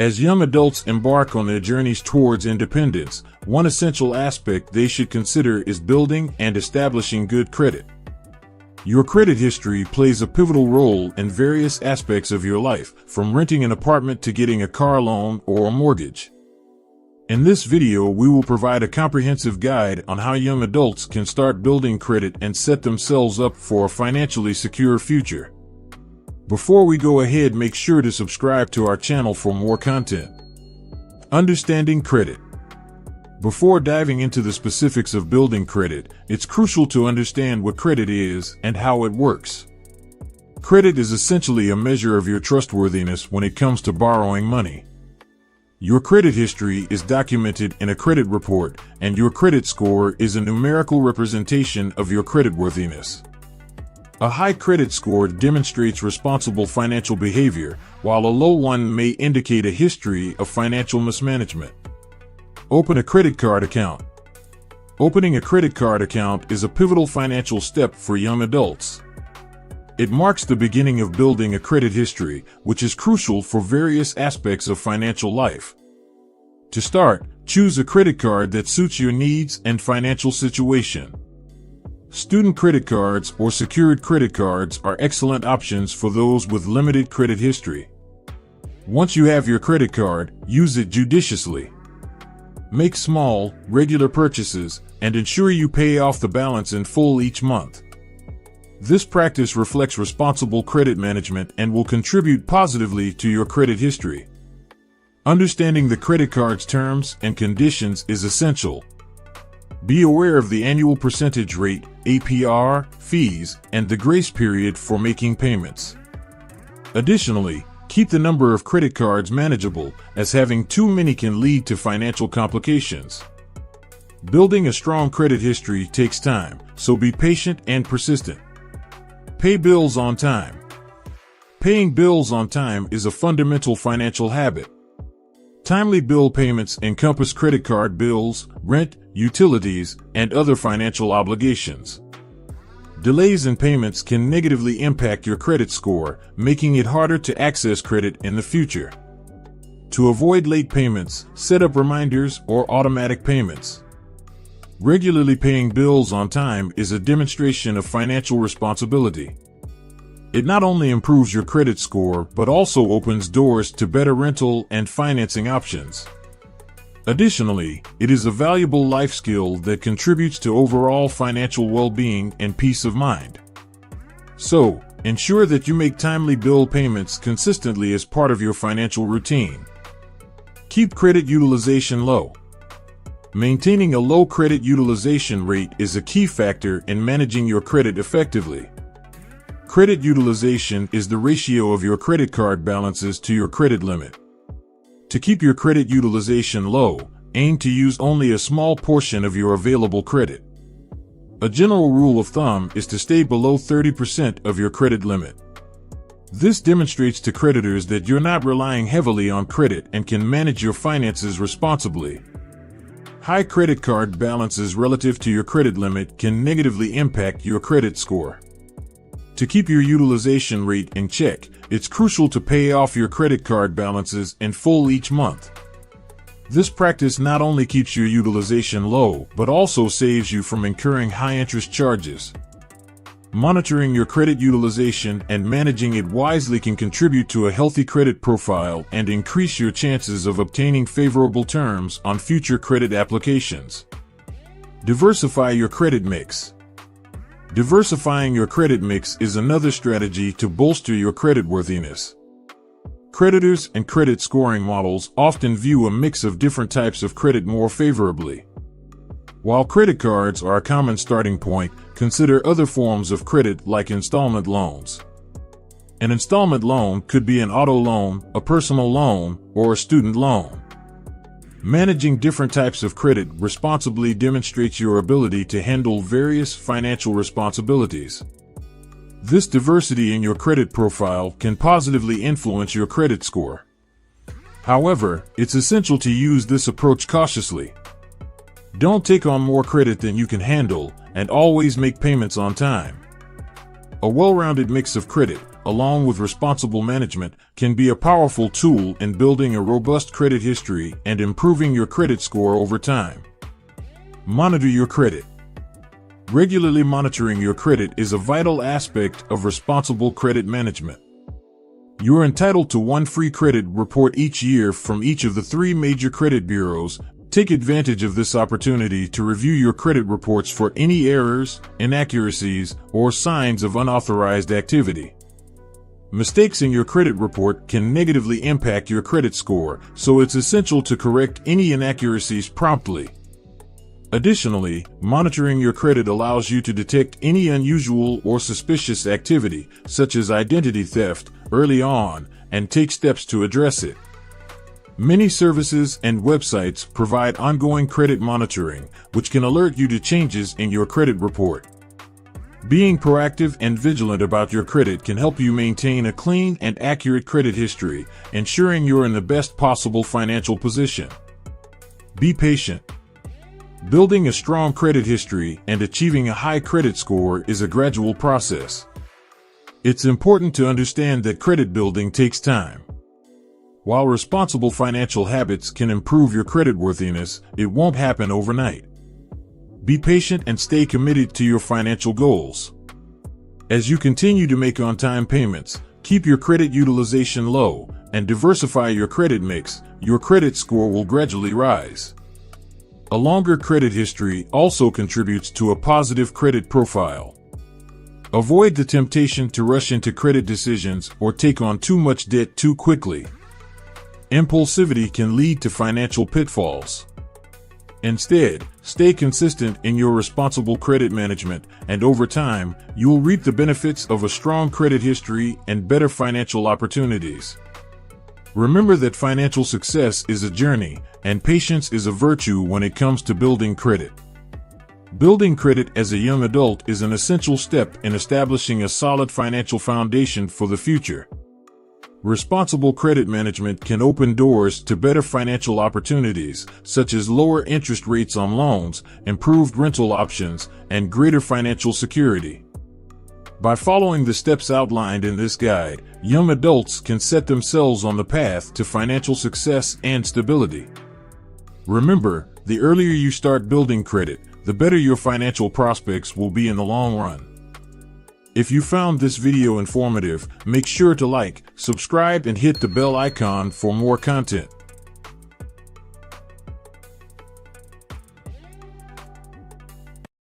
As young adults embark on their journeys towards independence, one essential aspect they should consider is building and establishing good credit. Your credit history plays a pivotal role in various aspects of your life, from renting an apartment to getting a car loan or a mortgage. In this video, we will provide a comprehensive guide on how young adults can start building credit and set themselves up for a financially secure future. Before we go ahead, make sure to subscribe to our channel for more content. Understanding credit. Before diving into the specifics of building credit, it's crucial to understand what credit is and how it works. Credit is essentially a measure of your trustworthiness when it comes to borrowing money. Your credit history is documented in a credit report, and your credit score is a numerical representation of your creditworthiness. A high credit score demonstrates responsible financial behavior, while a low one may indicate a history of financial mismanagement. Open a credit card account. Opening a credit card account is a pivotal financial step for young adults. It marks the beginning of building a credit history, which is crucial for various aspects of financial life. To start, choose a credit card that suits your needs and financial situation. Student credit cards or secured credit cards are excellent options for those with limited credit history. Once you have your credit card, use it judiciously. Make small, regular purchases, and ensure you pay off the balance in full each month. This practice reflects responsible credit management and will contribute positively to your credit history. Understanding the credit card's terms and conditions is essential. Be aware of the annual percentage rate, APR, fees, and the grace period for making payments. Additionally, keep the number of credit cards manageable, as having too many can lead to financial complications. Building a strong credit history takes time, so be patient and persistent. Pay bills on time. Paying bills on time is a fundamental financial habit. Timely bill payments encompass credit card bills, rent, utilities, and other financial obligations. Delays in payments can negatively impact your credit score, making it harder to access credit in the future. To avoid late payments, set up reminders or automatic payments. Regularly paying bills on time is a demonstration of financial responsibility. It not only improves your credit score, but also opens doors to better rental and financing options. Additionally, it is a valuable life skill that contributes to overall financial well-being and peace of mind. So, ensure that you make timely bill payments consistently as part of your financial routine. Keep credit utilization low. Maintaining a low credit utilization rate is a key factor in managing your credit effectively. Credit utilization is the ratio of your credit card balances to your credit limit. To keep your credit utilization low, aim to use only a small portion of your available credit. A general rule of thumb is to stay below 30% of your credit limit. This demonstrates to creditors that you're not relying heavily on credit and can manage your finances responsibly. High credit card balances relative to your credit limit can negatively impact your credit score. To keep your utilization rate in check, it's crucial to pay off your credit card balances in full each month. This practice not only keeps your utilization low, but also saves you from incurring high interest charges. Monitoring your credit utilization and managing it wisely can contribute to a healthy credit profile and increase your chances of obtaining favorable terms on future credit applications. Diversify your credit mix. Diversifying your credit mix is another strategy to bolster your creditworthiness. Creditors and credit scoring models often view a mix of different types of credit more favorably. While credit cards are a common starting point, consider other forms of credit like installment loans. An installment loan could be an auto loan, a personal loan, or a student loan. Managing different types of credit responsibly demonstrates your ability to handle various financial responsibilities. This diversity in your credit profile can positively influence your credit score. However, it's essential to use this approach cautiously. Don't take on more credit than you can handle, and always make payments on time. A well-rounded mix of credit, along with responsible management, can be a powerful tool in building a robust credit history and improving your credit score over time. Monitor your credit. Regularly monitoring your credit is a vital aspect of responsible credit management. You are entitled to one free credit report each year from each of the 3 major credit bureaus. Take advantage of this opportunity to review your credit reports for any errors, inaccuracies, or signs of unauthorized activity. Mistakes in your credit report can negatively impact your credit score, so it's essential to correct any inaccuracies promptly. Additionally, monitoring your credit allows you to detect any unusual or suspicious activity, such as identity theft, early on, and take steps to address it. Many services and websites provide ongoing credit monitoring, which can alert you to changes in your credit report. Being proactive and vigilant about your credit can help you maintain a clean and accurate credit history, ensuring you're in the best possible financial position. Be patient. Building a strong credit history and achieving a high credit score is a gradual process. It's important to understand that credit building takes time. While responsible financial habits can improve your creditworthiness, it won't happen overnight. Be patient and stay committed to your financial goals. As you continue to make on-time payments, keep your credit utilization low, and diversify your credit mix, your credit score will gradually rise. A longer credit history also contributes to a positive credit profile. Avoid the temptation to rush into credit decisions or take on too much debt too quickly. Impulsivity can lead to financial pitfalls. Instead, stay consistent in your responsible credit management, and over time, you'll reap the benefits of a strong credit history and better financial opportunities. Remember that financial success is a journey, and patience is a virtue when it comes to building credit. Building credit as a young adult is an essential step in establishing a solid financial foundation for the future. Responsible credit management can open doors to better financial opportunities, such as lower interest rates on loans, improved rental options, and greater financial security. By following the steps outlined in this guide, young adults can set themselves on the path to financial success and stability. Remember, the earlier you start building credit, the better your financial prospects will be in the long run. If you found this video informative, make sure to like, subscribe, and hit the bell icon for more content.